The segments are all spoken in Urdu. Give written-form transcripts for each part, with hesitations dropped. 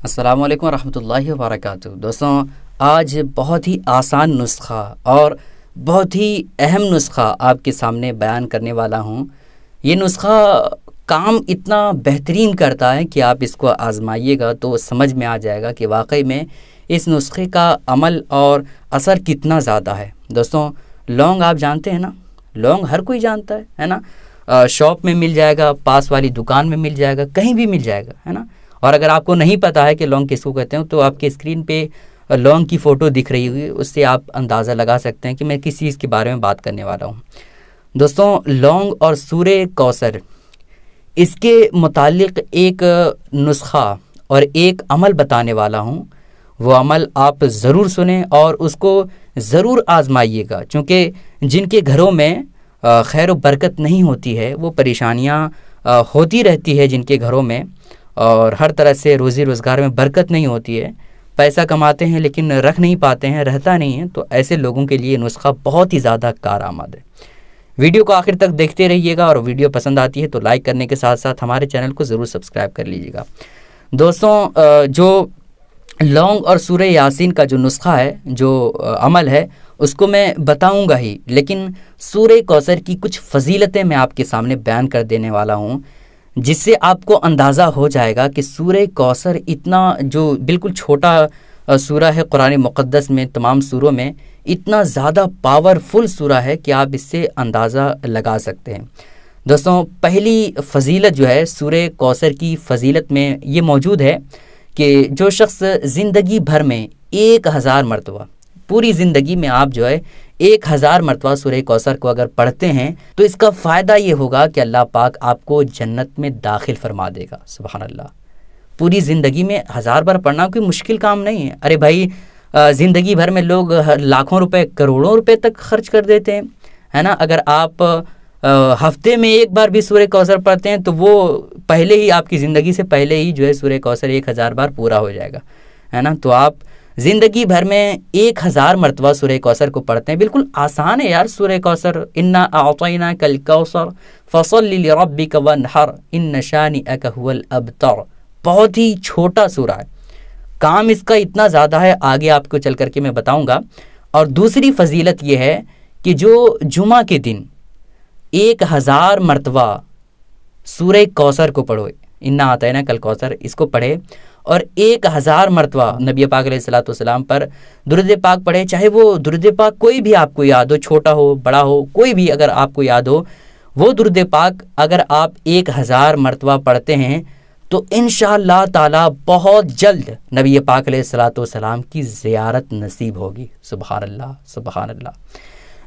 السلام علیکم ورحمۃ اللہ وبرکاتہ۔ دوستوں، آج بہت ہی آسان نسخہ اور بہت ہی اہم نسخہ آپ کے سامنے بیان کرنے والا ہوں۔ یہ نسخہ کام اتنا بہترین کرتا ہے کہ آپ اس کو آزمائیے گا تو سمجھ میں آ جائے گا کہ واقعی میں اس نسخے کا عمل اور اثر کتنا زیادہ ہے۔ دوستوں، لونگ آپ جانتے ہیں نا، لونگ ہر کوئی جانتا ہے نا۔ شاپ میں مل جائے گا، پاس والی دکان میں مل جائے گا، کہیں بھی مل جائے گا، ہے نا۔ اور اگر آپ کو نہیں پتہ ہے کہ لونگ کس کو کہتے ہیں تو آپ کے اسکرین پہ لونگ کی فوٹو دکھ رہی ہوئی، اس سے آپ اندازہ لگا سکتے ہیں کہ میں کس چیز کے بارے میں بات کرنے والا ہوں۔ دوستوں، لونگ اور سورہ کوثر، اس کے متعلق ایک نسخہ اور ایک عمل بتانے والا ہوں۔ وہ عمل آپ ضرور سنیں اور اس کو ضرور آزمائیے گا، چونکہ جن کے گھروں میں خیر و برکت نہیں ہوتی ہے، وہ پریشانیاں ہوتی رہتی ہے جن کے گھروں میں، اور ہر طرح سے روزی روزگار میں برکت نہیں ہوتی ہے، پیسہ کماتے ہیں لیکن رکھ نہیں پاتے ہیں، رہتا نہیں ہے، تو ایسے لوگوں کے لیے نسخہ بہت ہی زیادہ کارآمد ہے۔ ویڈیو کو آخر تک دیکھتے رہیے گا، اور ویڈیو پسند آتی ہے تو لائک کرنے کے ساتھ ساتھ ہمارے چینل کو ضرور سبسکرائب کر لیجیے گا۔ دوستوں، جو لونگ اور سورہ یاسین کا جو نسخہ ہے، جو عمل ہے، اس کو میں بتاؤں گا ہی، لیکن سورہ کوثر کی کچھ فضیلتیں میں آپ کے سامنے بیان کر دینے والا ہوں، جس سے آپ کو اندازہ ہو جائے گا کہ سورہ کوثر اتنا، جو بالکل چھوٹا سورہ ہے قرآن مقدس میں، تمام سوروں میں اتنا زیادہ پاورفل سورہ ہے کہ آپ اس سے اندازہ لگا سکتے ہیں۔ دوستوں، پہلی فضیلت جو ہے سورہ کوثر کی فضیلت میں یہ موجود ہے کہ جو شخص زندگی بھر میں 1000 مرتبہ، پوری زندگی میں آپ جو ہے 1000 مرتبہ سورہ کوثر کو اگر پڑھتے ہیں تو اس کا فائدہ یہ ہوگا کہ اللہ پاک آپ کو جنت میں داخل فرما دے گا۔ سبحان اللہ۔ پوری زندگی میں 1000 بار پڑھنا کوئی مشکل کام نہیں ہے۔ ارے بھائی، زندگی بھر میں لوگ لاکھوں روپے، کروڑوں روپے تک خرچ کر دیتے ہیں، ہے نا۔ اگر آپ ہفتے میں ایک بار بھی سورہ کوثر پڑھتے ہیں تو وہ پہلے ہی، آپ کی زندگی سے پہلے ہی جو ہے سورہ کوثر 1000 بار پورا ہو جائے گا، ہے نا۔ تو آپ زندگی بھر میں 1000 مرتبہ سورہ کوثر کو پڑھتے ہیں۔ بالکل آسان ہے یار سورہ کوثر۔ انا اعطیناک الکوثر فصل لربک وانحر ان شانئک هو الابتر۔ بہت ہی چھوٹا سورہ ہے، کام اس کا اتنا زیادہ ہے، آگے آپ کو چل کر کے میں بتاؤں گا۔ اور دوسری فضیلت یہ ہے کہ جو جمعہ کے دن 1000 مرتبہ سورہ کوثر کو پڑھو، انا اعطیناک الکوثر، اس کو پڑھے اور 1000 مرتبہ نبی پاک علیہ الصلوۃ والسلام پر درود پاک پڑھے، چاہے وہ درود پاک کوئی بھی آپ کو یاد ہو، چھوٹا ہو بڑا ہو، کوئی بھی اگر آپ کو یاد ہو، وہ درود پاک اگر آپ 1000 مرتبہ پڑھتے ہیں تو انشاءاللہ تعالی بہت جلد نبی پاک علیہ الصلوۃ والسلام کی زیارت نصیب ہوگی۔ سبحان اللہ، سبحان اللہ۔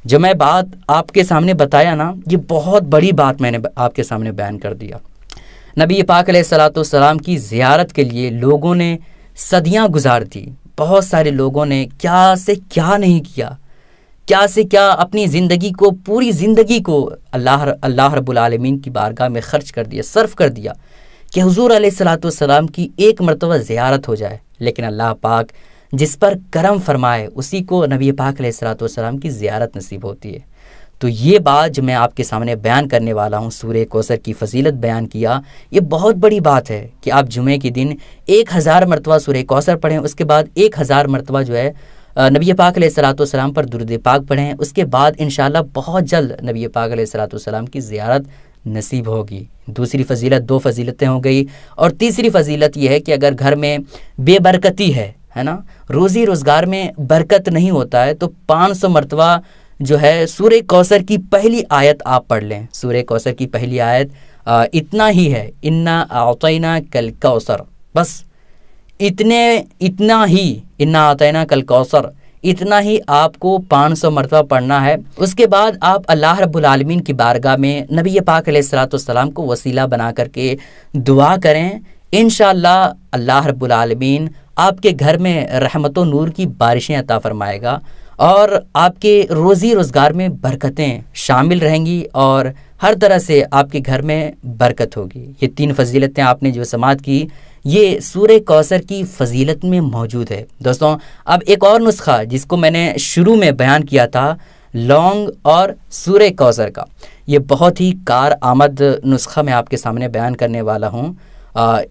جو میں بات آپ کے سامنے بتایا نا، یہ بہت بڑی بات میں نے آپ کے سامنے بیان کر دیا۔ نبی پاک علیہ الصلوۃ والسلام کی زیارت کے لیے لوگوں نے صدیاں گزار دی، بہت سارے لوگوں نے کیا سے کیا نہیں کیا، کیا سے کیا اپنی زندگی کو، پوری زندگی کو اللہ رب العالمین کی بارگاہ میں خرچ کر دیا، صرف کر دیا کہ حضور علیہ الصلوۃ والسلام کی ایک مرتبہ زیارت ہو جائے، لیکن اللہ پاک جس پر کرم فرمائے اسی کو نبی پاک علیہ الصلوۃ والسلام کی زیارت نصیب ہوتی ہے۔ تو یہ بات جو میں آپ کے سامنے بیان کرنے والا ہوں، سورہ کوثر کی فضیلت بیان کیا، یہ بہت بڑی بات ہے کہ آپ جمعے کے دن 1000 مرتبہ سورہ کوثر پڑھیں، اس کے بعد 1000 مرتبہ جو ہے نبی پاک علیہ الصلوۃ والسلام پر درود پاک پڑھیں، اس کے بعد انشاءاللہ بہت جلد نبی پاک علیہ الصلوۃ والسلام کی زیارت نصیب ہوگی۔ دوسری فضیلت، 2 فضیلتیں ہو گئی، اور تیسری فضیلت یہ ہے کہ اگر گھر میں بے برکتی ہے نا، روزی روزگار میں برکت نہیں ہوتا ہے، تو 500 مرتبہ جو ہے سورہ کوثر کی پہلی آیت آپ پڑھ لیں۔ سورہ کوثر کی پہلی آیت اتنا ہی ہے، انا اعطیناک الکوثر، بس اتنا ہی، انا اعطیناک الکوثر، اتنا ہی آپ کو 500 مرتبہ پڑھنا ہے۔ اس کے بعد آپ اللہ رب العالمین کی بارگاہ میں نبی پاک علیہ الصلوۃ والسلام کو وسیلہ بنا کر کے دعا کریں، انشاءاللہ اللہ رب العالمین آپ کے گھر میں رحمت و نور کی بارشیں عطا فرمائے گا، اور آپ کے روزی روزگار میں برکتیں شامل رہیں گی، اور ہر طرح سے آپ کے گھر میں برکت ہوگی۔ یہ 3 فضیلتیں آپ نے جو سماعت کی، یہ سورہ کوثر کی فضیلت میں موجود ہے۔ دوستوں، اب ایک اور نسخہ جس کو میں نے شروع میں بیان کیا تھا، لونگ اور سورہ کوثر کا، یہ بہت ہی کارآمد نسخہ میں آپ کے سامنے بیان کرنے والا ہوں۔